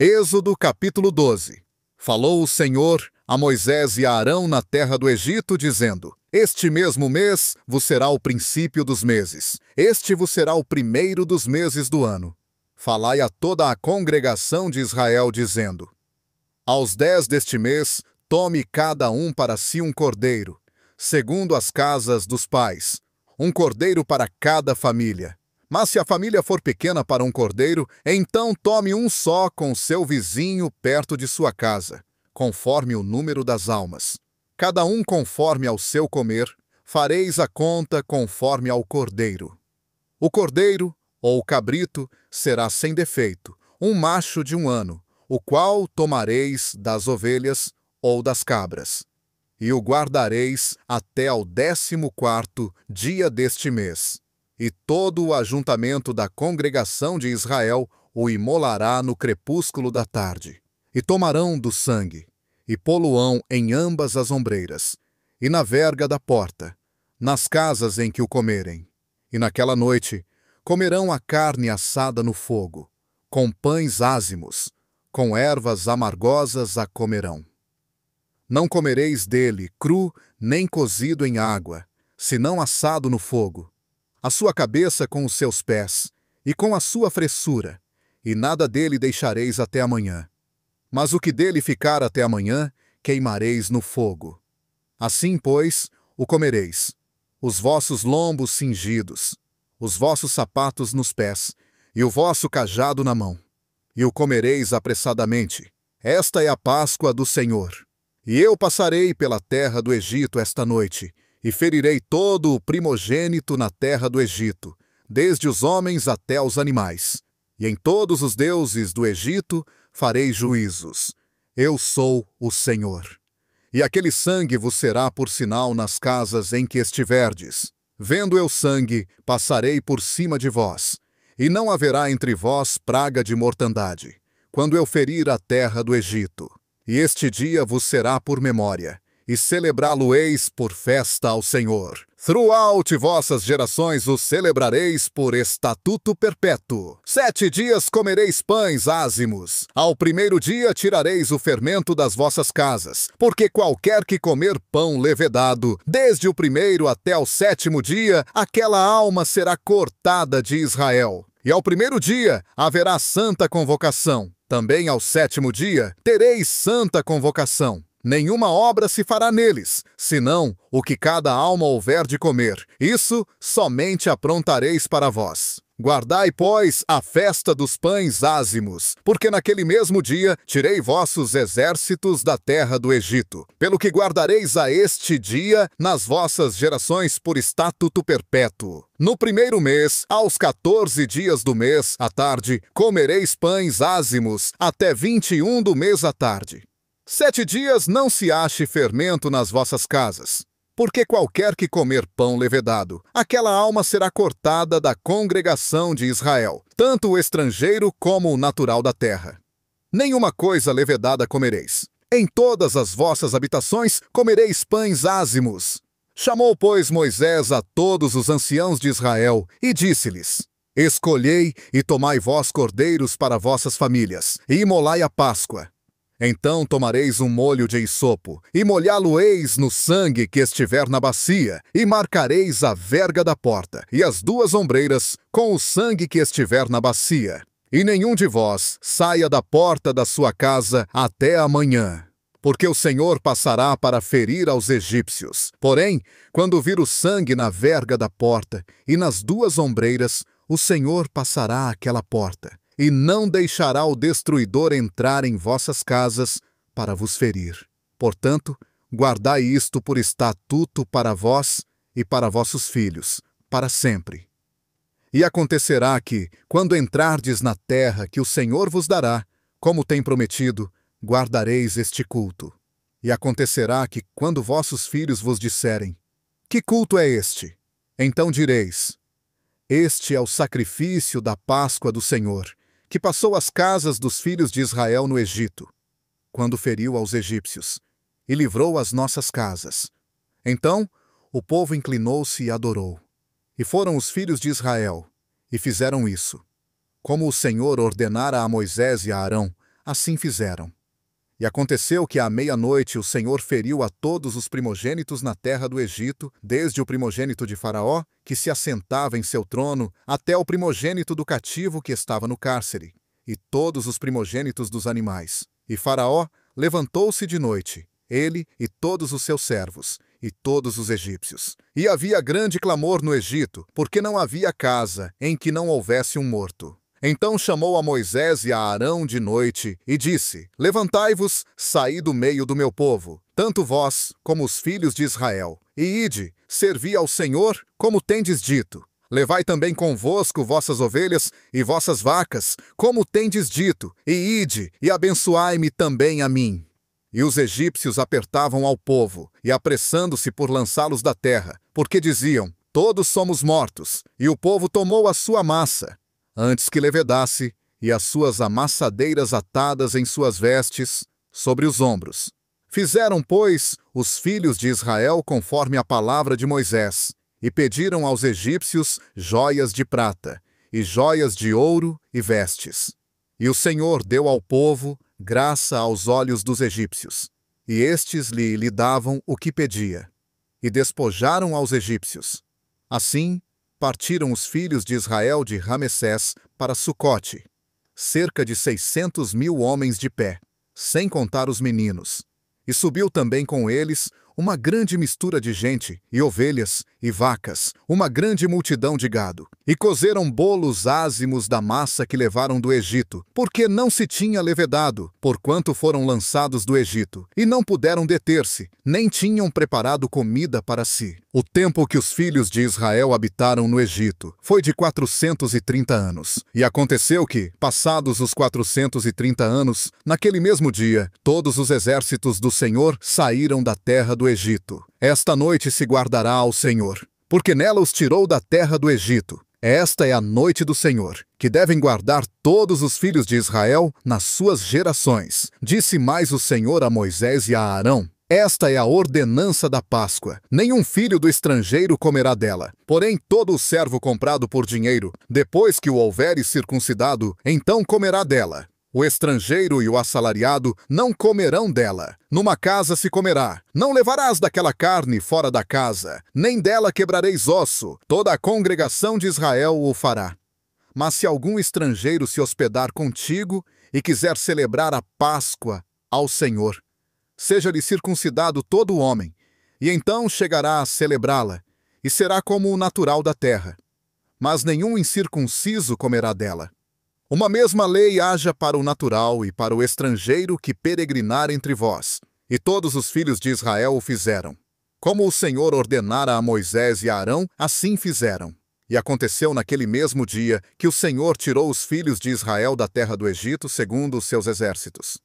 Êxodo capítulo 12. Falou o Senhor a Moisés e a Arão na terra do Egito, dizendo: Este mesmo mês vos será o princípio dos meses. Este vos será o primeiro dos meses do ano. Falai a toda a congregação de Israel, dizendo: Aos 10 deste mês, tome cada um para si um cordeiro, segundo as casas dos pais, um cordeiro para cada família. Mas se a família for pequena para um cordeiro, então tome um só com seu vizinho perto de sua casa, conforme o número das almas. Cada um conforme ao seu comer, fareis a conta conforme ao cordeiro. O cordeiro, ou cabrito, será sem defeito, um macho de 1 ano, o qual tomareis das ovelhas ou das cabras. E o guardareis até ao 14º dia deste mês. E todo o ajuntamento da congregação de Israel o imolará no crepúsculo da tarde. E tomarão do sangue, e pô-lo-ão em ambas as ombreiras, e na verga da porta, nas casas em que o comerem. E naquela noite comerão a carne assada no fogo, com pães ázimos, com ervas amargosas a comerão. Não comereis dele cru nem cozido em água, senão assado no fogo, a sua cabeça com os seus pés, e com a sua fressura, e nada dele deixareis até amanhã. Mas o que dele ficar até amanhã, queimareis no fogo. Assim, pois, o comereis, os vossos lombos cingidos, os vossos sapatos nos pés, e o vosso cajado na mão. E o comereis apressadamente. Esta é a Páscoa do Senhor. E eu passarei pela terra do Egito esta noite, e ferirei todo o primogênito na terra do Egito, desde os homens até os animais. E em todos os deuses do Egito farei juízos. Eu sou o Senhor. E aquele sangue vos será por sinal nas casas em que estiverdes. Vendo eu sangue, passarei por cima de vós, e não haverá entre vós praga de mortandade, quando eu ferir a terra do Egito. E este dia vos será por memória, e celebrá-lo-eis por festa ao Senhor. Throughout vossas gerações o celebrareis por estatuto perpétuo. 7 dias comereis pães ázimos. Ao primeiro dia tirareis o fermento das vossas casas, porque qualquer que comer pão levedado, desde o primeiro até o 7º dia, aquela alma será cortada de Israel. E ao primeiro dia haverá santa convocação. Também ao 7º dia tereis santa convocação. Nenhuma obra se fará neles, senão o que cada alma houver de comer. Isso somente aprontareis para vós. Guardai, pois, a festa dos pães ázimos, porque naquele mesmo dia tirei vossos exércitos da terra do Egito. Pelo que guardareis a este dia nas vossas gerações por estatuto perpétuo. No primeiro mês, aos 14 dias do mês, à tarde, comereis pães ázimos, até 21 do mês à tarde. 7 dias não se ache fermento nas vossas casas, porque qualquer que comer pão levedado, aquela alma será cortada da congregação de Israel, tanto o estrangeiro como o natural da terra. Nenhuma coisa levedada comereis. Em todas as vossas habitações comereis pães ázimos. Chamou, pois, Moisés a todos os anciãos de Israel e disse-lhes: Escolhei e tomai vós cordeiros para vossas famílias, e imolai a Páscoa. Então tomareis um molho de hisopo, e molhá-lo-eis no sangue que estiver na bacia, e marcareis a verga da porta, e as 2 ombreiras, com o sangue que estiver na bacia. E nenhum de vós saia da porta da sua casa até amanhã, porque o Senhor passará para ferir aos egípcios. Porém, quando vir o sangue na verga da porta, e nas 2 ombreiras, o Senhor passará àquela porta, e não deixará o destruidor entrar em vossas casas para vos ferir. Portanto, guardai isto por estatuto para vós e para vossos filhos, para sempre. E acontecerá que, quando entrardes na terra que o Senhor vos dará, como tem prometido, guardareis este culto. E acontecerá que, quando vossos filhos vos disserem: Que culto é este? Então direis: Este é o sacrifício da Páscoa do Senhor, que passou as casas dos filhos de Israel no Egito, quando feriu aos egípcios, e livrou as nossas casas. Então o povo inclinou-se e adorou. E foram os filhos de Israel, e fizeram isso, como o Senhor ordenara a Moisés e a Arão, assim fizeram. E aconteceu que à meia-noite o Senhor feriu a todos os primogênitos na terra do Egito, desde o primogênito de Faraó, que se assentava em seu trono, até o primogênito do cativo que estava no cárcere, e todos os primogênitos dos animais. E Faraó levantou-se de noite, ele e todos os seus servos, e todos os egípcios. E havia grande clamor no Egito, porque não havia casa em que não houvesse um morto. Então chamou a Moisés e a Arão de noite e disse: Levantai-vos, saí do meio do meu povo, tanto vós como os filhos de Israel, e ide, servi ao Senhor, como tendes dito. Levai também convosco vossas ovelhas e vossas vacas, como tendes dito, e ide, e abençoai-me também a mim. E os egípcios apertavam ao povo, e apressando-se por lançá-los da terra, porque diziam: Todos somos mortos, e o povo tomou a sua massa, antes que levedasse, e as suas amassadeiras atadas em suas vestes, sobre os ombros. Fizeram, pois, os filhos de Israel conforme a palavra de Moisés, e pediram aos egípcios joias de prata, e joias de ouro e vestes. E o Senhor deu ao povo graça aos olhos dos egípcios, e estes lhe davam o que pedia, e despojaram aos egípcios. Assim, partiram os filhos de Israel de Ramessés para Sucote, cerca de 600.000 homens de pé, sem contar os meninos. E subiu também com eles uma grande mistura de gente, e ovelhas, e vacas, uma grande multidão de gado. E cozeram bolos ázimos da massa que levaram do Egito, porque não se tinha levedado, porquanto foram lançados do Egito, e não puderam deter-se, nem tinham preparado comida para si. O tempo que os filhos de Israel habitaram no Egito foi de 430 anos. E aconteceu que, passados os 430 anos, naquele mesmo dia, todos os exércitos do Senhor saíram da terra do Egito. Esta noite se guardará ao Senhor, porque nela os tirou da terra do Egito. Esta é a noite do Senhor, que devem guardar todos os filhos de Israel nas suas gerações. Disse mais o Senhor a Moisés e a Arão: Esta é a ordenança da Páscoa. Nenhum filho do estrangeiro comerá dela. Porém, todo o servo comprado por dinheiro, depois que o houveres circuncidado, então comerá dela. O estrangeiro e o assalariado não comerão dela. Numa casa se comerá. Não levarás daquela carne fora da casa, nem dela quebrareis osso. Toda a congregação de Israel o fará. Mas se algum estrangeiro se hospedar contigo e quiser celebrar a Páscoa ao Senhor, seja-lhe circuncidado todo o homem, e então chegará a celebrá-la, e será como o natural da terra. Mas nenhum incircunciso comerá dela. Uma mesma lei haja para o natural e para o estrangeiro que peregrinar entre vós. E todos os filhos de Israel o fizeram. Como o Senhor ordenara a Moisés e a Arão, assim fizeram. E aconteceu naquele mesmo dia que o Senhor tirou os filhos de Israel da terra do Egito segundo os seus exércitos.